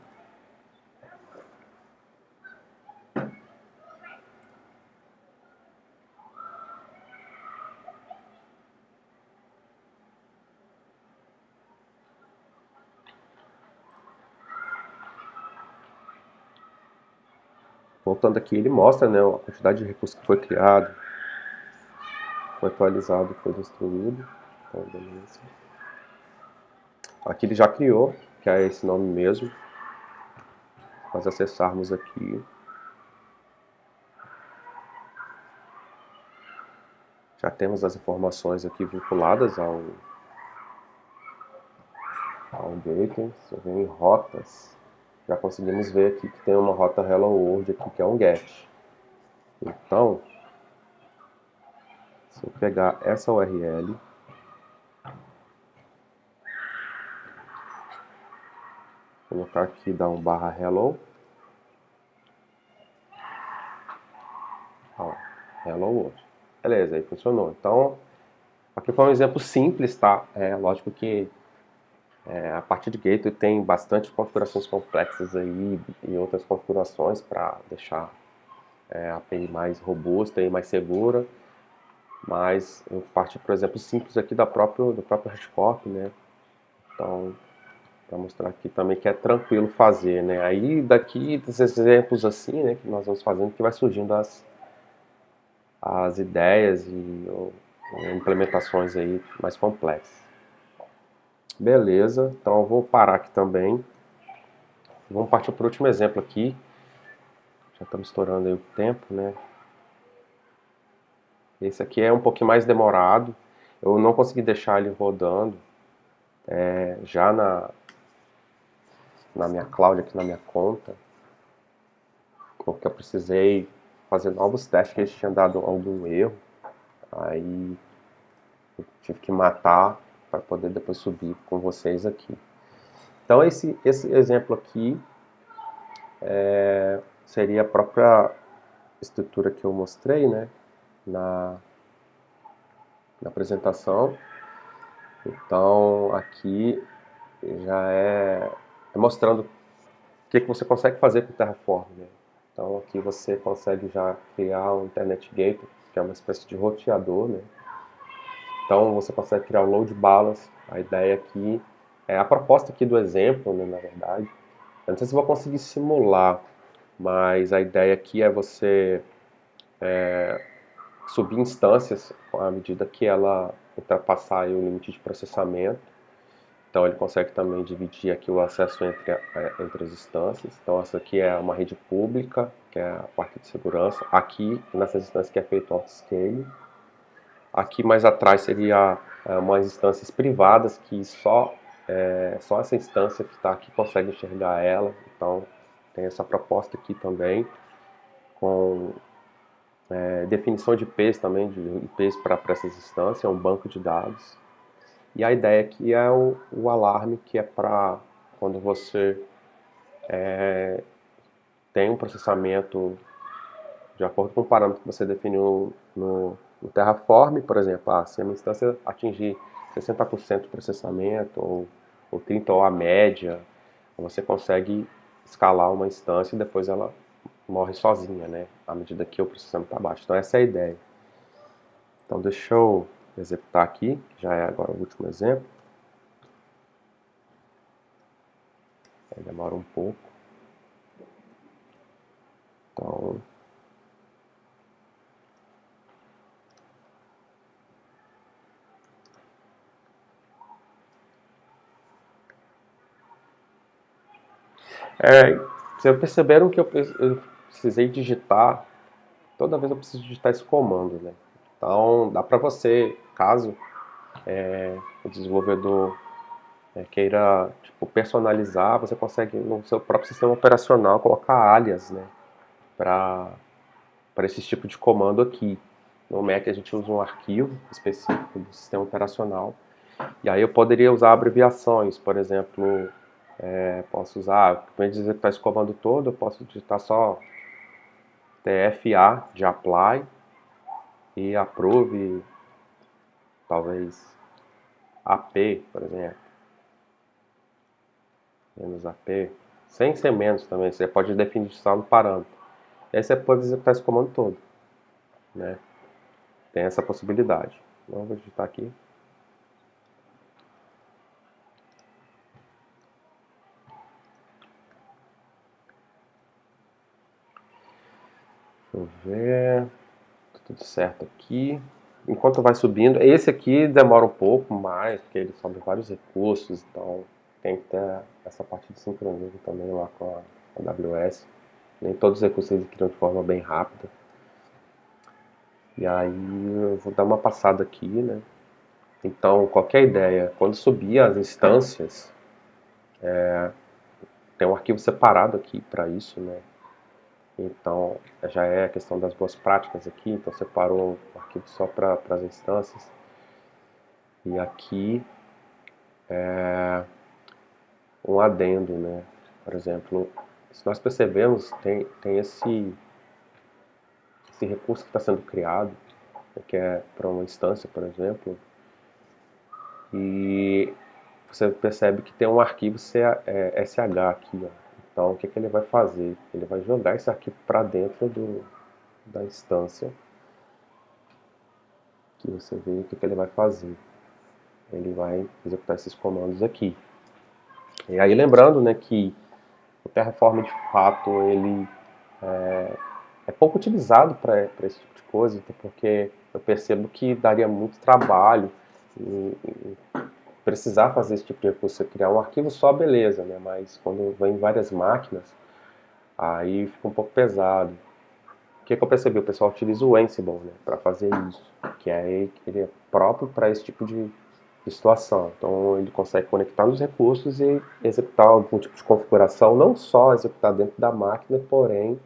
Voltando aqui, ele mostra, né, a quantidade de recursos que foi criado, foi atualizado, foi destruído. Então, beleza. Aqui ele já criou, que é esse nome mesmo. Nós acessarmos aqui, já temos as informações aqui vinculadas ao gateway. Se eu venho em rotas, já conseguimos ver aqui que tem uma rota Hello World aqui, que é um GET. Então, se eu pegar essa URL, colocar aqui, dar um barra hello, ó, hello world. Beleza, aí funcionou. Então, aqui foi um exemplo simples, tá? É lógico que a parte de gateway tem bastante configurações complexas aí e outras configurações para deixar a API mais robusta e mais segura. Mas eu parti, por exemplo, simples aqui do próprio HashiCorp, né? Então, para mostrar aqui também que é tranquilo fazer, né? Aí daqui desses exemplos assim, né, que nós vamos fazendo, que vai surgindo as ideias ou implementações aí mais complexas. Beleza, então eu vou parar aqui também. Vamos partir para o último exemplo aqui. Já estamos estourando aí o tempo, né? Esse aqui é um pouquinho mais demorado. Eu não consegui deixar ele rodando já na minha cloud, aqui na minha conta, porque eu precisei fazer novos testes que eles tinham dado algum erro. Aí eu tive que matar para poder depois subir com vocês aqui. Então esse exemplo aqui seria a própria estrutura que eu mostrei, né, na apresentação. Então aqui já é mostrando o que você consegue fazer com o Terraform, né? Então aqui você consegue já criar um Internet Gateway, que é uma espécie de roteador, né? Então você consegue criar o load balance. A ideia aqui a proposta aqui do exemplo, né, na verdade. Eu não sei se vou conseguir simular, mas a ideia aqui é você subir instâncias à medida que ela ultrapassar aí o limite de processamento. Então ele consegue também dividir aqui o acesso entre as instâncias. Então essa aqui é uma rede pública, que é a parte de segurança. Aqui, nessas instâncias que é feito autoscale. Aqui mais atrás seria umas instâncias privadas que só essa instância que está aqui consegue enxergar ela. Então tem essa proposta aqui também, com definição de IPs também, de IPs para essas instâncias, é um banco de dados. E a ideia aqui é o alarme, que é para quando você tem um processamento de acordo com o parâmetro que você definiu no Terraform, por exemplo, se a minha instância atingir 60% de processamento, ou 30%, ou a média, você consegue escalar uma instância e depois ela morre sozinha, né, à medida que o processamento está baixo. Então essa é a ideia. Então deixa eu executar aqui, que já é agora o último exemplo. Demora um pouco. Então, vocês perceberam que eu precisei digitar, toda vez eu preciso digitar esse comando, né? Então, dá para você, caso o desenvolvedor queira tipo, personalizar, você consegue no seu próprio sistema operacional colocar alias, né, para esse tipo de comando aqui. No Mac a gente usa um arquivo específico do sistema operacional, e aí eu poderia usar abreviações, por exemplo, posso usar, para executar esse comando todo, eu posso digitar só TFA de apply e approve, talvez AP, por exemplo. menos AP, sem ser menos também, você pode definir só no parâmetro. E aí você pode executar esse comando todo, né? Tem essa possibilidade. Então, eu vou digitar aqui. Deixa eu ver. Tá tudo certo aqui. Enquanto vai subindo, esse aqui demora um pouco mais, porque ele sobe vários recursos, então tem que ter essa parte de sincronismo também lá com a AWS. Nem todos os recursos eles criam de forma bem rápida. E aí eu vou dar uma passada aqui, né? Então, qualquer ideia, quando subir as instâncias, tem um arquivo separado aqui para isso, né? Então, já é a questão das boas práticas aqui, então separou o arquivo só para as instâncias. E aqui um adendo, né? Por exemplo, se nós percebemos, tem esse recurso que está sendo criado, que é para uma instância, por exemplo, e você percebe que tem um arquivo SH aqui, ó. Então, o que ele vai fazer? Ele vai jogar esse arquivo para dentro da instância, que você vê o que ele vai fazer. Ele vai executar esses comandos aqui. E aí, lembrando, né, que o Terraform, de fato, ele é pouco utilizado para esse tipo de coisa, porque eu percebo que daria muito trabalho e precisar fazer esse tipo de recurso, você criar um arquivo só, beleza, né? Mas quando vem várias máquinas, aí fica um pouco pesado. O que eu percebi? O pessoal utiliza o Ansible, né, para fazer isso, que ele é próprio para esse tipo de situação. Então ele consegue conectar nos recursos e executar algum tipo de configuração, não só executar dentro da máquina, porém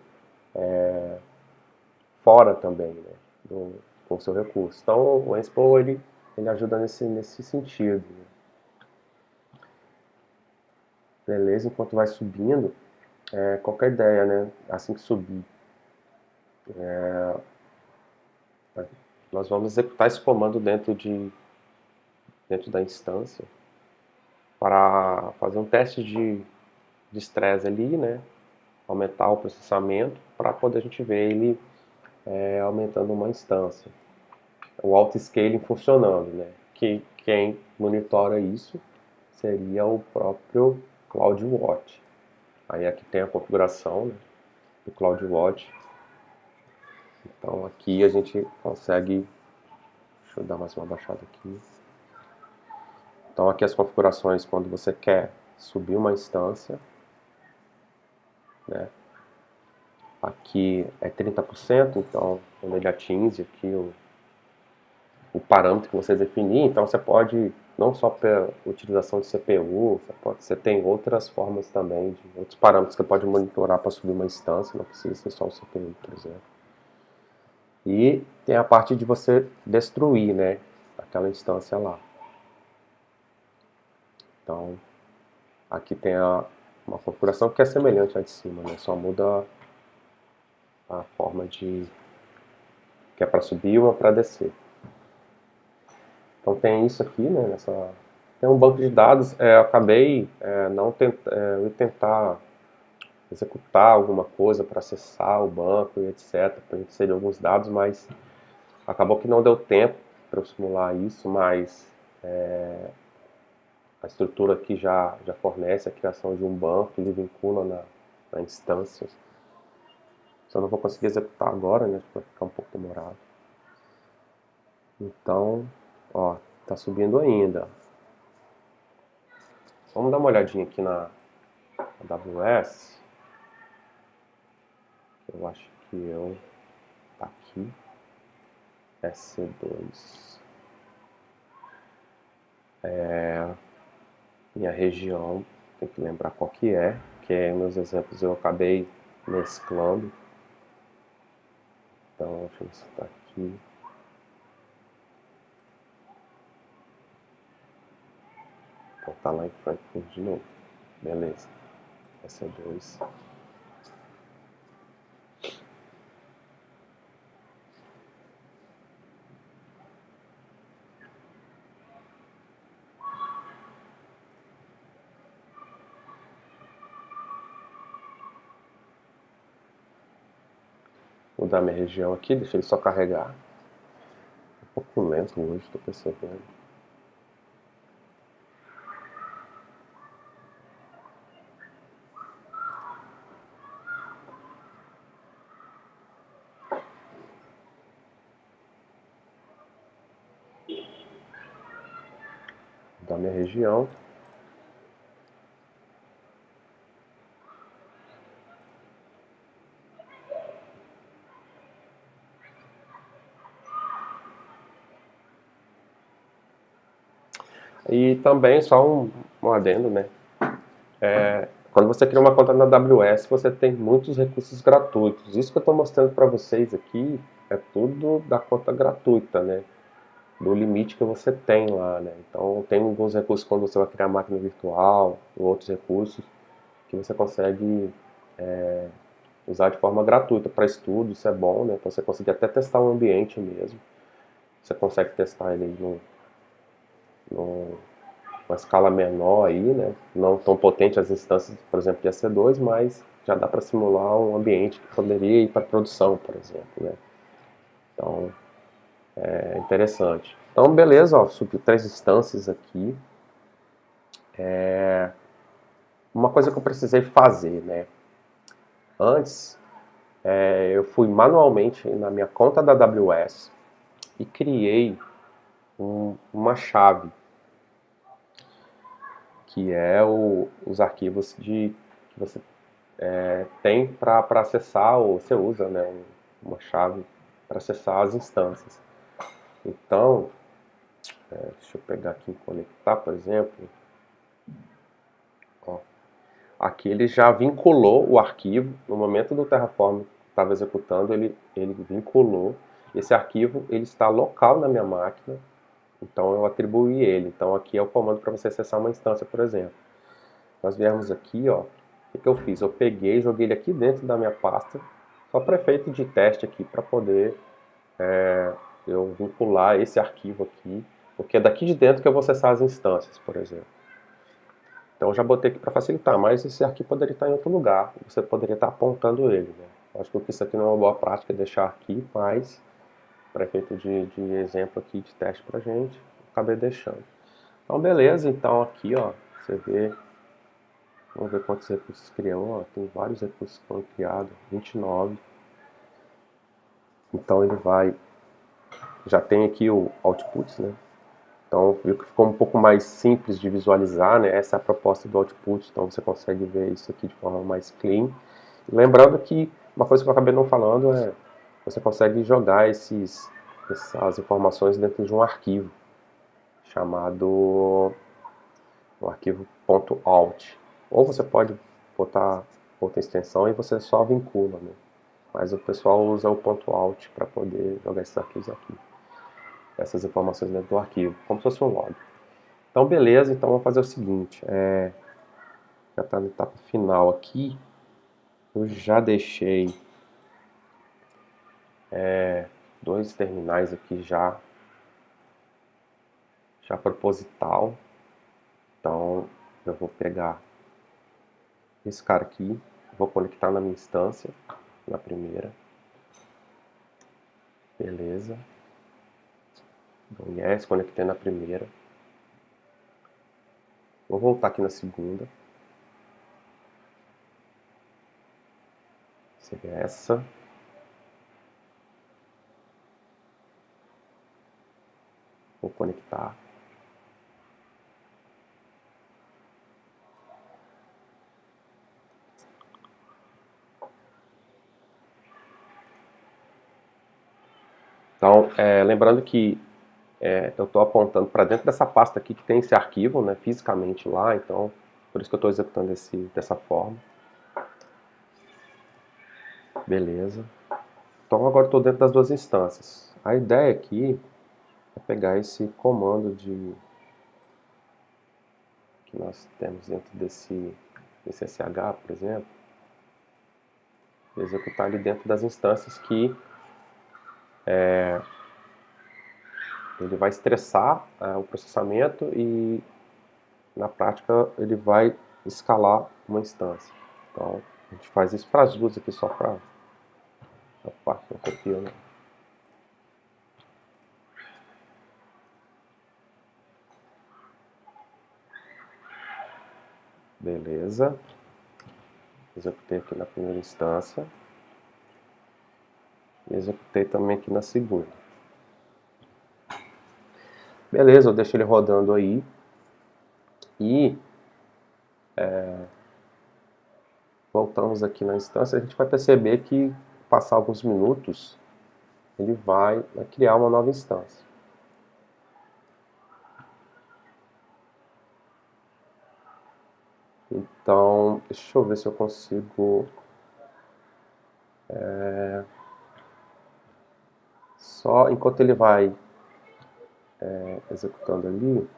fora também, né, com o seu recurso. Então o Ansible ele ajuda nesse sentido, né? Beleza, enquanto vai subindo, qualquer ideia, né? Assim que subir, nós vamos executar esse comando dentro da instância para fazer um teste de estresse ali, né? Aumentar o processamento para poder a gente ver ele aumentando uma instância. O auto-scaling funcionando, né? Que quem monitora isso seria o próprio CloudWatch. Aí aqui tem a configuração, né, do CloudWatch. Então aqui a gente consegue. Deixa eu dar mais uma baixada aqui. Então aqui as configurações quando você quer subir uma instância, né? Aqui é 30%, então quando ele atinge aqui o parâmetro que você definir, então você pode, não só pela utilização de CPU, você tem outras formas também, de outros parâmetros que você pode monitorar para subir uma instância, não precisa ser só o CPU, por exemplo. E tem a parte de você destruir, né, aquela instância lá. Então, aqui tem uma configuração que é semelhante à de cima, né, só muda a forma de que é para subir e uma para descer. Então tem isso aqui, né, tem um banco de dados, eu acabei eu ia tentar executar alguma coisa para acessar o banco e etc, para inserir alguns dados, mas acabou que não deu tempo para eu simular isso, mas a estrutura aqui já fornece a criação de um banco, ele vincula na instância. Só não vou conseguir executar agora, né, vai ficar um pouco demorado. Então, ó, tá subindo ainda. Vamos dar uma olhadinha aqui na AWS. Eu acho que tá aqui. EC2. Minha região, tem que lembrar qual que é, que meus exemplos eu acabei mesclando. Então, deixa eu ver se tá aqui. Então tá lá em Frankfurt de novo. Beleza. EC2. mudar minha região aqui, deixa ele só carregar. Um pouco lento hoje, estou percebendo. Da minha região. E também, só um adendo, né? Quando você cria uma conta na AWS, você tem muitos recursos gratuitos. Isso que eu estou mostrando para vocês aqui é tudo da conta gratuita, né? Do limite que você tem lá, né? Então, tem alguns recursos quando você vai criar máquina virtual, outros recursos que você consegue usar de forma gratuita para estudo, isso é bom, né? Então, você consegue até testar o ambiente mesmo. Você consegue testar ele uma escala menor aí, né? Não tão potente as instâncias, por exemplo, de EC2, mas já dá para simular um ambiente que poderia ir para produção, por exemplo, né? Então, é interessante. Então, beleza, ó, subi 3 instâncias aqui. Uma coisa que eu precisei fazer, né? Antes, eu fui manualmente na minha conta da AWS e criei uma chave, que é os arquivos que você tem para acessar, ou você usa, né, uma chave para acessar as instâncias. Então, deixa eu pegar aqui em conectar, por exemplo. Ó, aqui ele já vinculou o arquivo, no momento do Terraform que estava executando, ele vinculou. Esse arquivo ele está local na minha máquina, então eu atribuí ele. Então aqui é o comando para você acessar uma instância, por exemplo. Nós viemos aqui, ó, o que eu fiz? Eu peguei e joguei ele aqui dentro da minha pasta, só para efeito de teste aqui, para poder eu vincular esse arquivo aqui, porque é daqui de dentro que eu vou acessar as instâncias, por exemplo. Então eu já botei aqui para facilitar, mas esse arquivo poderia estar em outro lugar, você poderia estar apontando ele, né? Acho que isso aqui não é uma boa prática deixar aqui, mas para efeito de exemplo aqui, de teste pra gente, acabei deixando. Então beleza, então aqui ó, você vê, vamos ver quantos recursos criou, ó, tem vários recursos que foram criados, 29. Então ele vai, já tem aqui o output, né? Então viu que ficou um pouco mais simples de visualizar, né? Essa é a proposta do output, então você consegue ver isso aqui de forma mais clean. E lembrando que uma coisa que eu acabei não falando é você consegue jogar essas informações dentro de um arquivo chamado o arquivo .alt. Ou você pode botar outra extensão e você só vincula, né? Mas o pessoal usa o .alt para poder jogar esses arquivos aqui. Essas informações dentro do arquivo, como se fosse um log. Então beleza, então vamos fazer o seguinte, já está na etapa final aqui, eu já deixei 2 terminais aqui já proposital, então eu vou pegar esse cara aqui, vou conectar na minha instância, na primeira, beleza, dou yes, conectei na primeira, vou voltar aqui na segunda, seria essa, vou conectar, então lembrando que eu estou apontando para dentro dessa pasta aqui que tem esse arquivo, né, fisicamente lá, então por isso que eu estou executando dessa forma. Beleza. Então agora estou dentro das 2 instâncias. A ideia aqui é pegar esse comando que nós temos dentro desse SH, por exemplo, e executar ele dentro das instâncias que ele vai estressar o processamento e na prática ele vai escalar uma instância. Então a gente faz isso para as duas aqui só para Opa, não copiou, né? Beleza. Executei aqui na primeira instância. E executei também aqui na segunda. Beleza, eu deixo ele rodando aí. E voltamos aqui na instância. A gente vai perceber que, passar alguns minutos, ele vai criar uma nova instância. Então, deixa eu ver se eu consigo... Só enquanto ele vai executando ali,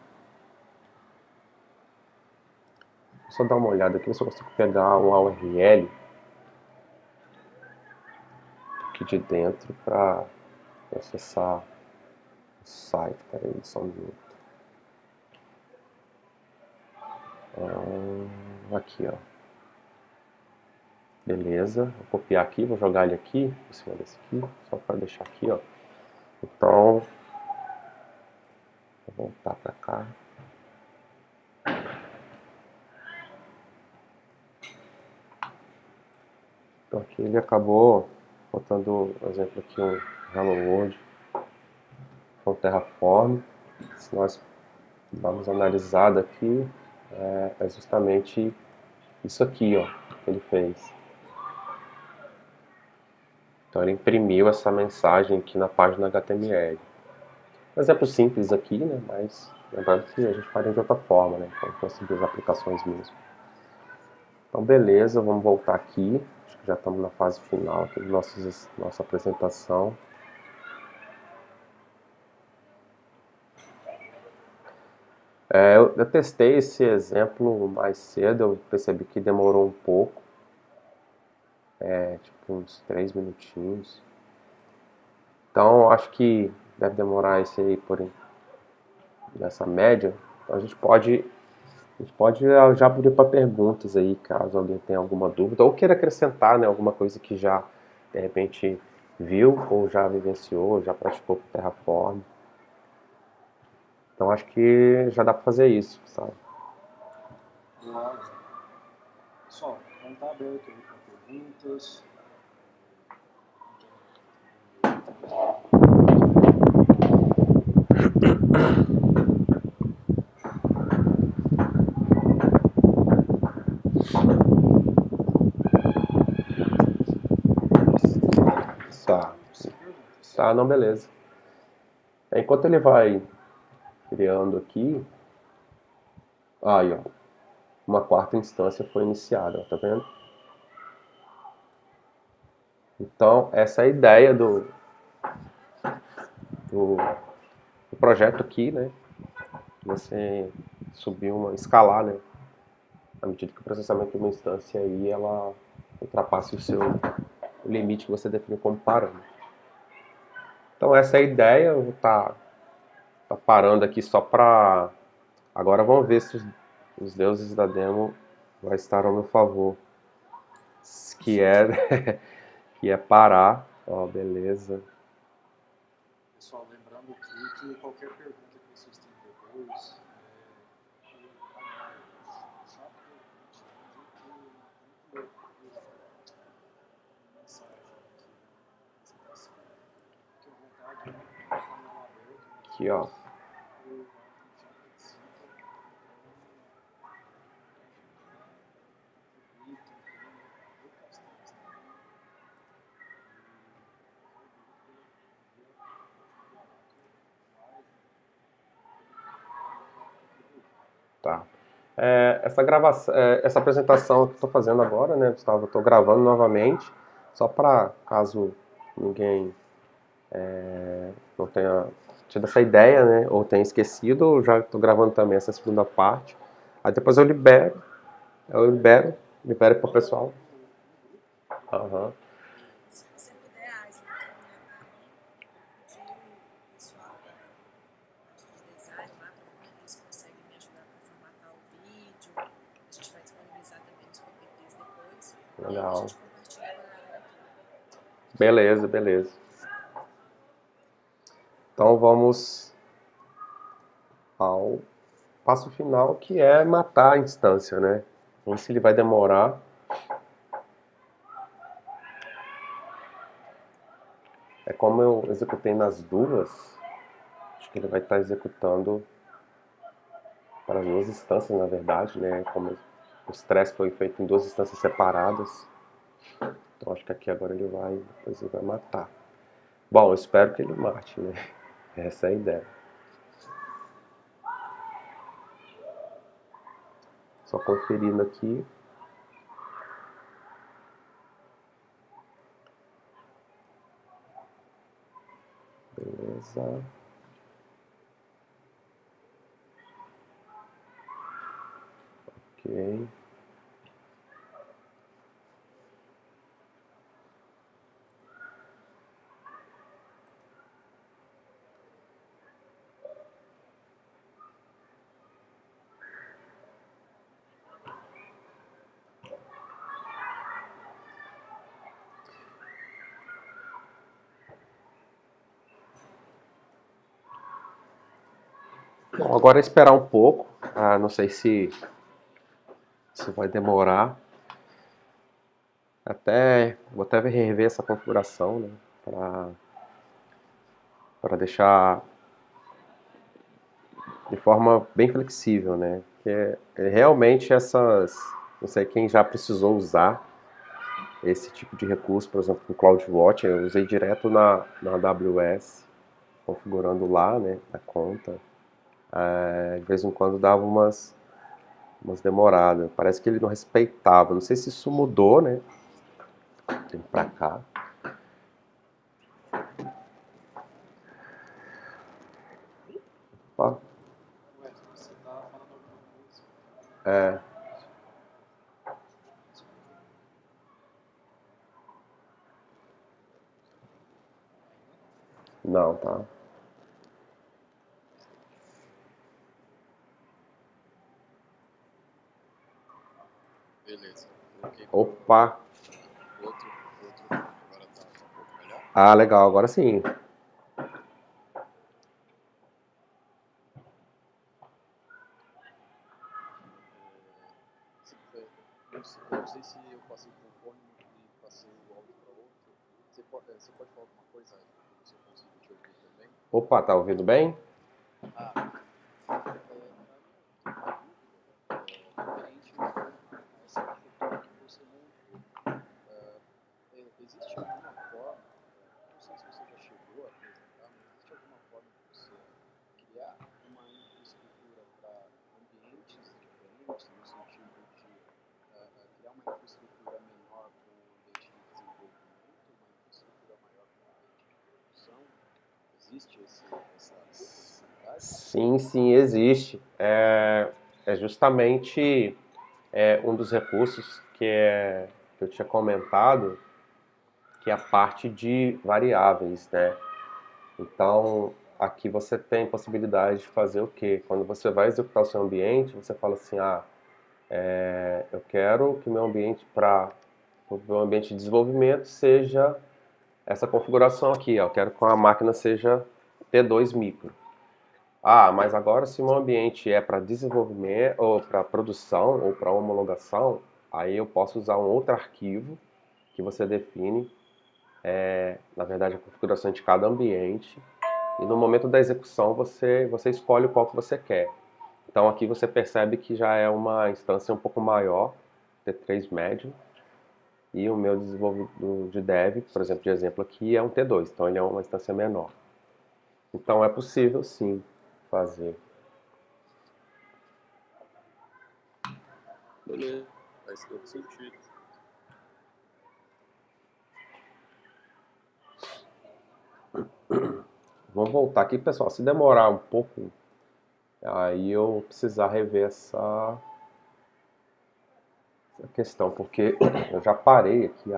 só dar uma olhada aqui, ver se eu consigo pegar uma URL aqui de dentro para acessar o site. Peraí, só um minuto. Aqui, ó. Beleza, vou copiar aqui, vou jogar ele aqui, em cima desse aqui, só para deixar aqui, ó. Então, vou voltar para cá. Então aqui ele acabou botando, por exemplo, aqui um Hello World com Terraform. Se nós vamos analisar daqui, é justamente isso aqui, ó, que ele fez. Então ele imprimiu essa mensagem aqui na página HTML. Exemplo simples aqui, né? Mas lembrando que a gente faria de outra forma, né? Então conseguir as aplicações mesmo. Então beleza, vamos voltar aqui. Acho que já estamos na fase final aqui da nossa apresentação. Eu testei esse exemplo mais cedo, eu percebi que demorou um pouco. Tipo uns 3 minutinhos. Então acho que deve demorar esse aí nessa média. Então a gente pode já abrir para perguntas aí, caso alguém tenha alguma dúvida ou queira acrescentar, né, alguma coisa que já de repente viu ou já vivenciou, já praticou com Terraform. Então acho que já dá para fazer isso, sabe? Pessoal, então está aberto aí para perguntas. Tá, não, beleza. Enquanto ele vai criando aqui, aí ó, uma quarta instância foi iniciada, ó, tá vendo? Então essa é a ideia do projeto aqui, né? Você escalar, né? À medida que o processamento de uma instância aí, ela ultrapasse o limite que você definiu como parâmetro. Então essa é a ideia, eu vou estar parando aqui só para... Agora vamos ver se os deuses da demo vai estar ao meu favor. Que é, que é parar. Ó, beleza. Pessoal, lembrando aqui que qualquer pergunta que vocês tenham depois, aqui, ó. Tá. Essa apresentação que eu estou fazendo agora, né, Gustavo? Eu estou gravando novamente, só para caso ninguém não tenha tido essa ideia, né, ou tenha esquecido, eu já estou gravando também essa segunda parte. Aí depois eu libero para o pessoal. Uhum. Se você puder, Aslan, pedir o pessoal de design lá para ver se consegue me ajudar para formatar o vídeo. A gente vai disponibilizar também os PPTs depois. Legal. E a gente compartilha com a galera aqui. Beleza, beleza. Então vamos ao passo final, que é matar a instância, né? Vamos ver se ele vai demorar. É como eu executei nas duas, acho que ele vai estar executando para as duas instâncias, na verdade, né? Como o estresse foi feito em duas instâncias separadas. Então acho que aqui agora depois ele vai matar. Bom, eu espero que ele mate, né? Essa é a ideia. Só conferindo aqui. Beleza. Ok. Bom, agora é esperar um pouco. Não sei se vai demorar. Vou até rever essa configuração, né? Para deixar de forma bem flexível, né? Porque realmente não sei quem já precisou usar esse tipo de recurso, por exemplo, no CloudWatch, eu usei direto na AWS, configurando lá, né, a conta. De vez em quando dava umas demoradas. Parece que ele não respeitava. Não sei se isso mudou, né? Tem pra cá. Ó, Ué, você tá falando alguma coisa? é, não, tá. Beleza. Coloquei Opa! outro. Agora tá um pouco melhor. Ah, legal, agora sim. Eu não sei se eu passei por um fone e passei o áudio para outro. Você pode falar alguma coisa se eu consigo te ouvir também? Opa, tá ouvindo bem? Referente a essa arquitetura que você montou, existe alguma forma, não sei se você já chegou a apresentar, mas existe alguma forma de você criar uma infraestrutura para ambientes diferentes, no sentido de criar uma infraestrutura menor para um ambiente de desenvolvimento, uma infraestrutura maior para um ambiente de produção? Existe essa possibilidade? Sim, sim, existe. É justamente um dos recursos que eu tinha comentado, que é a parte de variáveis, né? Então, aqui você tem possibilidade de fazer o quê? Quando você vai executar o seu ambiente, você fala assim, eu quero que meu ambiente o meu ambiente de desenvolvimento seja essa configuração aqui, ó. Eu quero que a máquina seja T2 micro. Mas agora se o meu ambiente é para desenvolvimento, ou para produção, ou para homologação, aí eu posso usar um outro arquivo que você define, na verdade, a configuração de cada ambiente. E no momento da execução você escolhe qual que você quer. Então aqui você percebe que já é uma instância um pouco maior, T3 médio, e o meu desenvolvedor de dev, por exemplo, de exemplo aqui, é um T2, então ele é uma instância menor. Então é possível sim fazer. Beleza, faz todo sentido. Vamos voltar aqui, pessoal. Se demorar um pouco, aí eu vou precisar rever essa questão, porque eu já parei aqui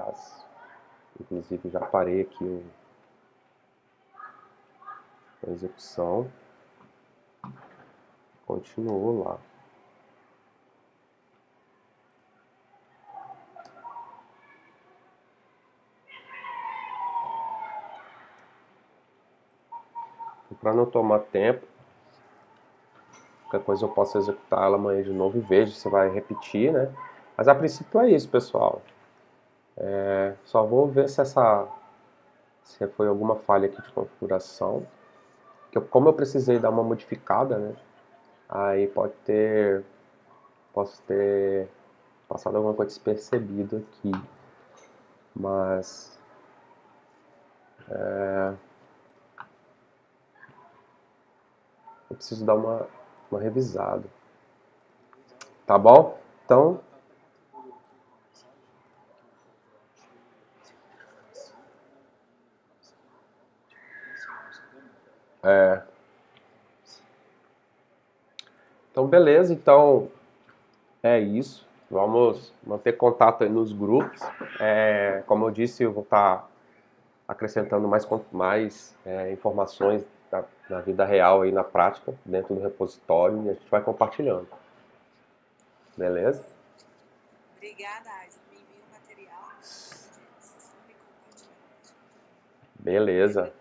inclusive já parei aqui a execução. Continuo lá. para não tomar tempo, qualquer coisa eu posso executar ela amanhã de novo e vejo se vai repetir, né? Mas a princípio é isso, pessoal. Só vou ver se foi alguma falha aqui de configuração. Como eu precisei dar uma modificada, né? Aí posso ter passado alguma coisa despercebido aqui. Mas eu preciso dar uma revisada. Tá bom? Então, é, então beleza. Então é isso. Vamos manter contato aí nos grupos. Como eu disse, eu vou estar acrescentando mais informações na vida real e na prática dentro do repositório e a gente vai compartilhando. Beleza? Obrigada, Isaac. Me envia o material. Me compartilhar. Beleza.